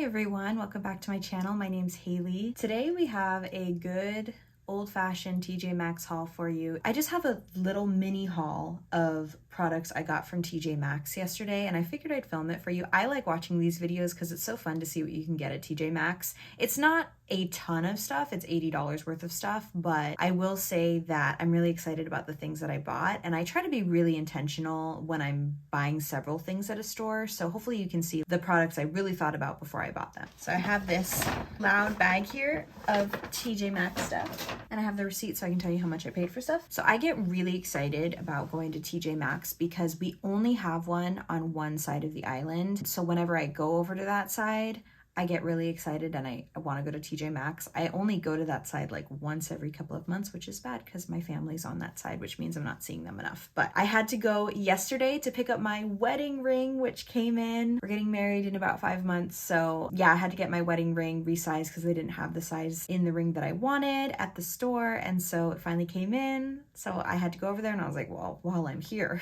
everyone, welcome back to my channel. My name's Haley. Today we have a good old-fashioned TJ Maxx haul for you. I just have a little mini haul of products I got from TJ Maxx yesterday, and I figured I'd film it for you. I like watching these videos because it's so fun to see what you can get at TJ Maxx. It's not a ton of stuff, it's $80 worth of stuff, but I will say that I'm really excited about the things that I bought, and I try to be really intentional when I'm buying several things at a store, so hopefully you can see the products I really thought about before I bought them. So I have this loud bag here of TJ Maxx stuff, and I have the receipt so I can tell you how much I paid for stuff. So I get really excited about going to TJ Maxx because we only have one on one side of the island. So whenever I go over to that side, I get really excited and I want to go to TJ Maxx. I only go to that side like once every couple of months, which is bad because my family's on that side, which means I'm not seeing them enough. But I had to go yesterday to pick up my wedding ring, which came in. We're getting married in about 5 months. So yeah, I had to get my wedding ring resized because they didn't have the size in the ring that I wanted at the store. And so it finally came in. So I had to go over there and I was like, well, while I'm here,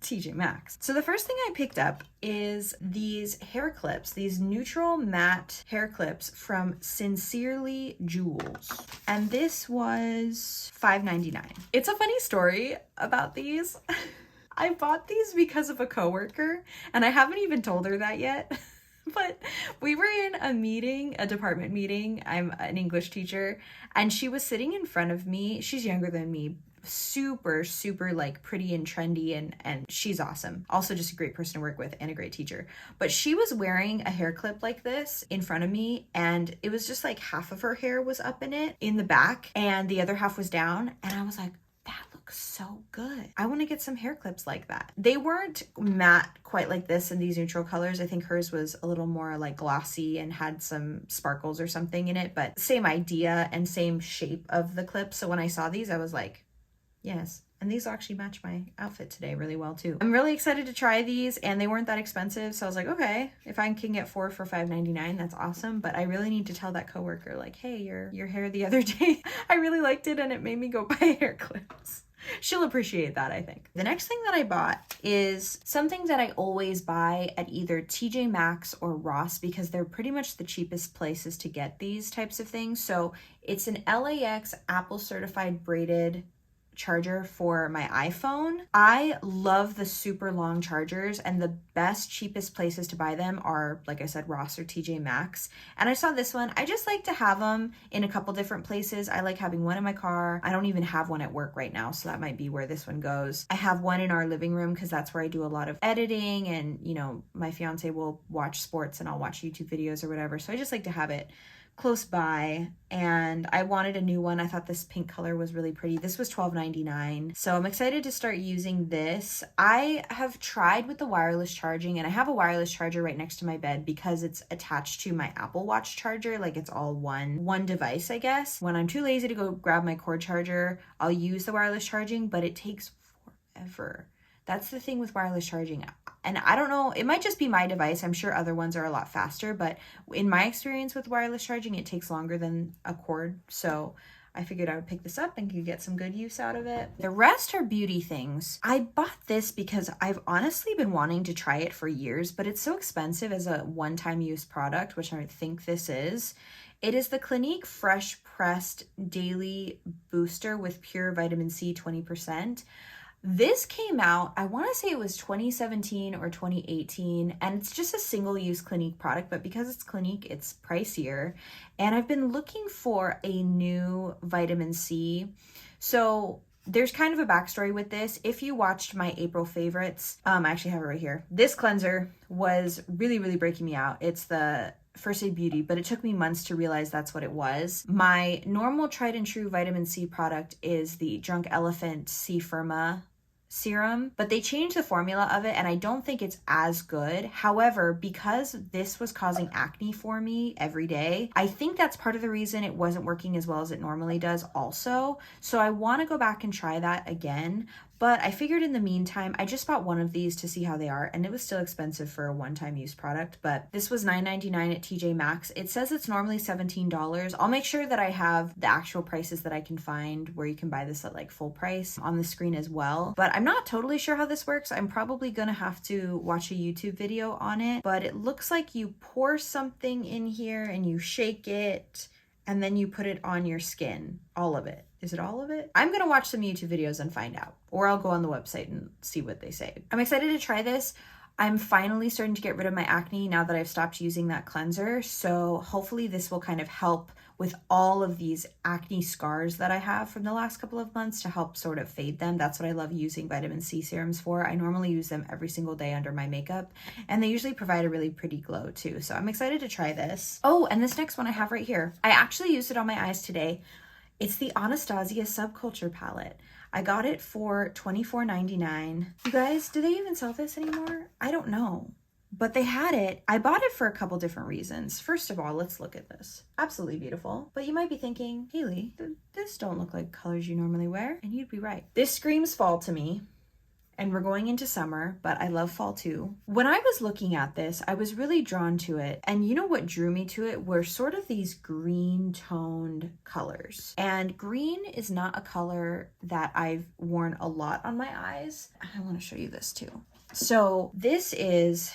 TJ Maxx. So the first thing I picked up is these hair clips, these neutral matte hair clips from Sincerely Jules. And this was $5.99. It's a funny story about these. I bought these because of a coworker, and I haven't even told her that yet. But we were in a meeting, a department meeting. I'm an English teacher, and she was sitting in front of me. She's younger than me, super like pretty and trendy, and she's awesome. Also just a great person to work with and a great teacher. But she was wearing a hair clip like this in front of me, and it was just like half of her hair was up in it in the back and the other half was down, and I was like, that looks so good. I want to get some hair clips like that. They weren't matte quite like this in these neutral colors. I think hers was a little more like glossy and had some sparkles or something in it, but same idea and same shape of the clip. So when I saw these, I was like, yes. And these actually match my outfit today really well too. I'm really excited to try these, and they weren't that expensive. So I was like, okay, if I can get 4 for $5.99, that's awesome. But I really need to tell that coworker, like, hey, your hair the other day, I really liked it and it made me go buy hair clips. She'll appreciate that, I think. The next thing that I bought is something that I always buy at either TJ Maxx or Ross because they're pretty much the cheapest places to get these types of things. So it's an LAX Apple certified braided charger for my iPhone. I love the super long chargers, and the best, cheapest places to buy them are, like I said, Ross or TJ Maxx. And I saw this one. I just like to have them in a couple different places. I like having one in my car. I don't even have one at work right now, so that might be where this one goes. I have one in our living room because that's where I do a lot of editing, and you know, my fiance will watch sports and I'll watch YouTube videos or whatever. So I just like to have it close by, and I wanted a new one. I thought this pink color was really pretty. This was $12.99, so I'm excited to start using this. I have tried with the wireless charging, and I have a wireless charger right next to my bed because it's attached to my Apple Watch charger. Like, it's all one device, I guess. When I'm too lazy to go grab my cord charger, I'll use the wireless charging, but it takes forever. That's the thing with wireless charging. And I don't know, it might just be my device. I'm sure other ones are a lot faster, but in my experience with wireless charging, it takes longer than a cord. So I figured I would pick this up and could get some good use out of it. The rest are beauty things. I bought this because I've honestly been wanting to try it for years, but it's so expensive as a one-time use product, which I think this is. It is the Clinique Fresh Pressed Daily Booster with pure vitamin C 20%. This came out, I want to say it was 2017 or 2018, and it's just a single-use Clinique product, but because it's Clinique, it's pricier. And I've been looking for a new vitamin C. So there's kind of a backstory with this. If you watched my April favorites, I actually have it right here. This cleanser was really breaking me out. It's the First Aid Beauty, but it took me months to realize that's what it was. My normal tried and true vitamin C product is the Drunk Elephant C Firma serum, but they changed the formula of it and I don't think it's as good. However, because this was causing acne for me every day, I think that's part of the reason it wasn't working as well as it normally does also. So I want to go back and try that again, But I figured in the meantime, I just bought one of these to see how they are, and it was still expensive for a one-time use product, but this was $9.99 at TJ Maxx. It says it's normally $17. I'll make sure that I have the actual prices that I can find where you can buy this at like full price on the screen as well. But I'm not totally sure how this works. I'm probably gonna have to watch a YouTube video on it, but it looks like you pour something in here and you shake it, and then you put it on your skin, all of it. Is it all of it? I'm gonna watch some YouTube videos and find out, or I'll go on the website and see what they say. I'm excited to try this. I'm finally starting to get rid of my acne now that I've stopped using that cleanser. So hopefully this will kind of help with all of these acne scars that I have from the last couple of months to help sort of fade them. That's what I love using vitamin C serums for. I normally use them every single day under my makeup, and they usually provide a really pretty glow too. So I'm excited to try this. Oh, and this next one I have right here. I actually used it on my eyes today. It's the Anastasia Subculture palette. I got it for $24.99. You guys, do they even sell this anymore? I don't know, but they had it. I bought it for a couple different reasons. First of all, let's look at this. Absolutely beautiful. But you might be thinking, Haley, this don't look like colors you normally wear. And you'd be right. This screams fall to me. And we're going into summer, but I love fall too. When I was looking at this, I was really drawn to it. And you know what drew me to it were sort of these green toned colors. And green is not a color that I've worn a lot on my eyes. I want to show you this too. So this is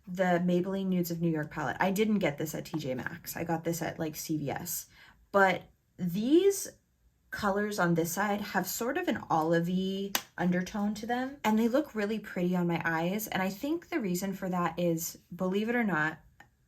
the Maybelline Nudes of New York palette. I didn't get this at TJ Maxx. I got this at like CVS. But these colors on this side have sort of an olivey undertone to them, and they look really pretty on my eyes. And I think the reason for that is, believe it or not,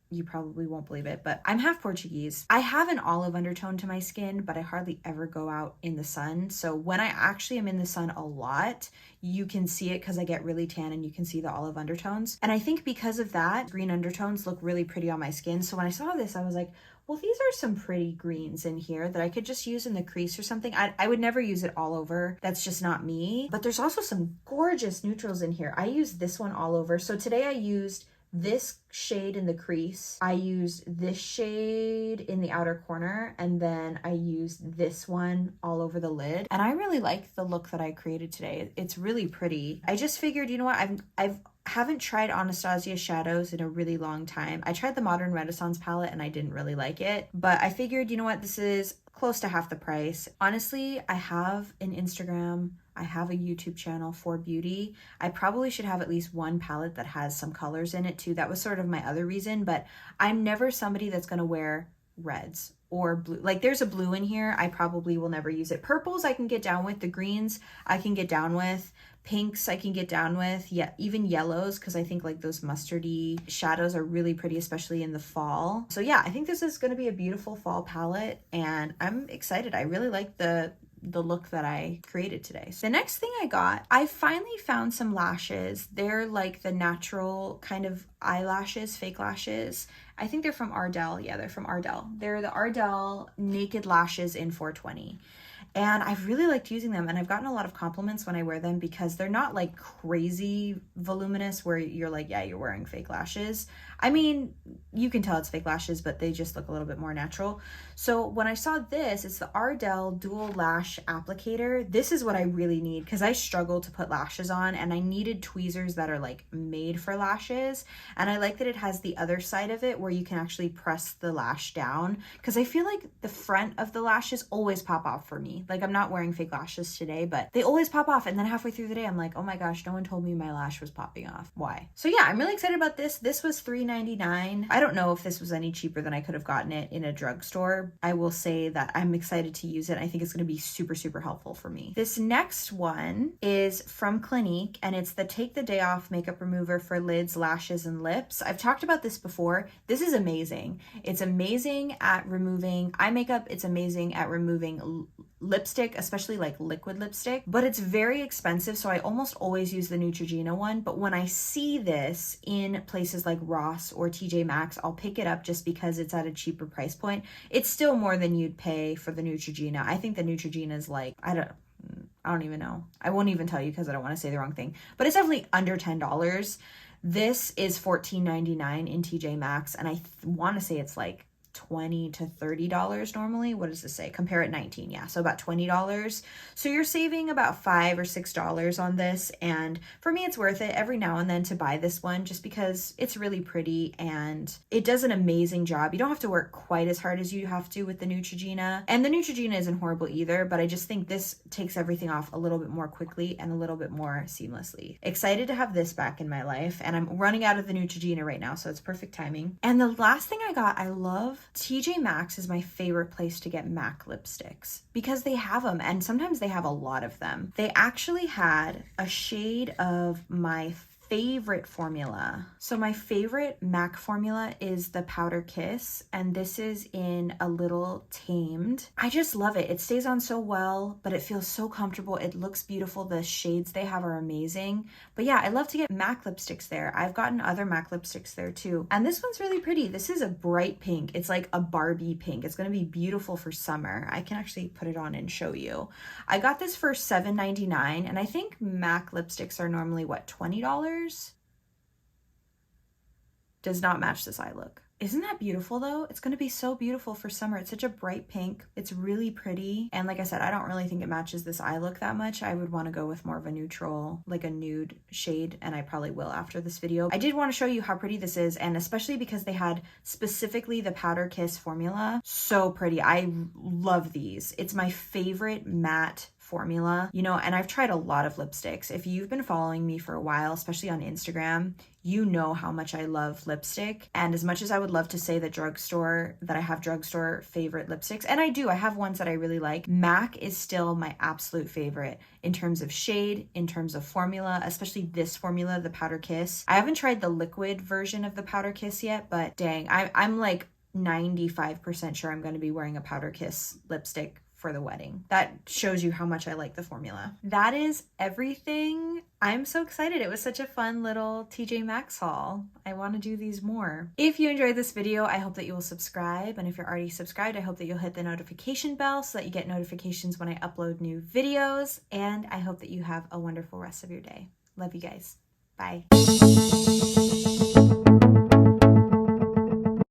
you probably won't believe it, but I'm half Portuguese. I have an olive undertone to my skin, but I hardly ever go out in the sun. So when I actually am in the sun a lot, you can see it because I get really tan and you can see the olive undertones. And I think because of that, green undertones look really pretty on my skin. So when I saw this, I was like, well, these are some pretty greens in here that I could just use in the crease or something. I would never use it all over. That's just not me. But there's also some gorgeous neutrals in here. I use this one all over. So today I used this shade in the crease. I used this shade in the outer corner, and then I used this one all over the lid. And I really like the look that I created today. It's really pretty. I just figured, you know what, I haven't tried Anastasia shadows in a really long time. I tried the Modern Renaissance palette and I didn't really like it, but I figured, you know what, this is close to half the price. Honestly, I have an Instagram, I have a YouTube channel for beauty. I probably should have at least one palette that has some colors in it too. That was sort of my other reason, but I'm never somebody that's gonna wear reds or blue. Like there's a blue in here, I probably will never use it. Purples I can get down with, the greens I can get down with, pinks I can get down with, yeah, even yellows, because I think like those mustardy shadows are really pretty, especially in the fall. So yeah, I think this is going to be a beautiful fall palette, and I'm excited. I really like the look that I created today. So the next thing I got, I finally found some lashes. They're like the natural kind of eyelashes, fake lashes. I think they're from Ardell. Yeah, they're from Ardell. They're the Ardell Naked Lashes in 420. And I've really liked using them, and I've gotten a lot of compliments when I wear them because they're not like crazy voluminous where you're like, yeah, you're wearing fake lashes. I mean, you can tell it's fake lashes, but they just look a little bit more natural. So when I saw this, it's the Ardell Dual Lash Applicator. This is what I really need because I struggle to put lashes on, and I needed tweezers that are like made for lashes. And I like that it has the other side of it where you can actually press the lash down, because I feel like the front of the lashes always pop off for me. Like I'm not wearing fake lashes today, but they always pop off. And then halfway through the day, I'm like, oh my gosh, no one told me my lash was popping off. Why? So yeah, I'm really excited about this. This was $3.99. I don't know if this was any cheaper than I could have gotten it in a drugstore. I will say that I'm excited to use it. I think it's going to be super, super helpful for me. This next one is from Clinique, and it's the Take the Day Off Makeup Remover for lids, lashes, and lips. I've talked about this before. This is amazing. It's amazing at removing eye makeup. It's amazing at removing lipstick, especially like liquid lipstick, but it's very expensive, so I almost always use the Neutrogena one. But when I see this in places like Ross or TJ Maxx, I'll pick it up just because it's at a cheaper price point. It's still more than you'd pay for the Neutrogena. I think the Neutrogena is like, I don't even know. I won't even tell you because I don't want to say the wrong thing, but it's definitely under $10. This is $14.99 in TJ Maxx, and I want to say it's like $20 to $30 normally. What does this say? Compare at 19. Yeah, so about $20. So you're saving about $5 or $6 on this. And for me, it's worth it every now and then to buy this one just because it's really pretty and it does an amazing job. You don't have to work quite as hard as you have to with the Neutrogena. And the Neutrogena isn't horrible either, but I just think this takes everything off a little bit more quickly and a little bit more seamlessly. Excited to have this back in my life, and I'm running out of the Neutrogena right now, so it's perfect timing. And the last thing I got, I love TJ Maxx is my favorite place to get MAC lipsticks because they have them, and sometimes they have a lot of them. They actually had a shade of my favorite formula. So my favorite MAC formula is the Powder Kiss, and this is in a little tamed. I just love it. It stays on so well, but it feels so comfortable. It looks beautiful. The shades they have are amazing. But yeah, I love to get MAC lipsticks there. I've gotten other MAC lipsticks there too. And this one's really pretty. This is a bright pink. It's like a Barbie pink. It's going to be beautiful for summer. I can actually put it on and show you. I got this for $7.99, and I think MAC lipsticks are normally what, $20? Does not match this eye look. Isn't that beautiful though? It's gonna be so beautiful for summer. It's such a bright pink. It's really pretty. And like I said, I don't really think it matches this eye look that much. I would wanna go with more of a neutral, like a nude shade, and I probably will after this video. I did wanna show you how pretty this is, and especially because they had specifically the Powder Kiss formula. So pretty. I love these. It's my favorite matte formula, you know, and I've tried a lot of lipsticks. If you've been following me for a while, especially on Instagram, you know how much I love lipstick. And as much as I would love to say that I have drugstore favorite lipsticks, and I do, I have ones that I really like, MAC is still my absolute favorite in terms of shade, in terms of formula, especially this formula, the Powder Kiss. I haven't tried the liquid version of the Powder Kiss yet, but dang, I'm like 95% sure I'm going to be wearing a Powder Kiss lipstick for the wedding. That shows you how much I like the formula. That is everything. I'm so excited. It was such a fun little TJ Maxx haul. I want to do these more. If you enjoyed this video, I hope that you will subscribe. And if you're already subscribed, I hope that you'll hit the notification bell so that you get notifications when I upload new videos. And I hope that you have a wonderful rest of your day. Love you guys. Bye.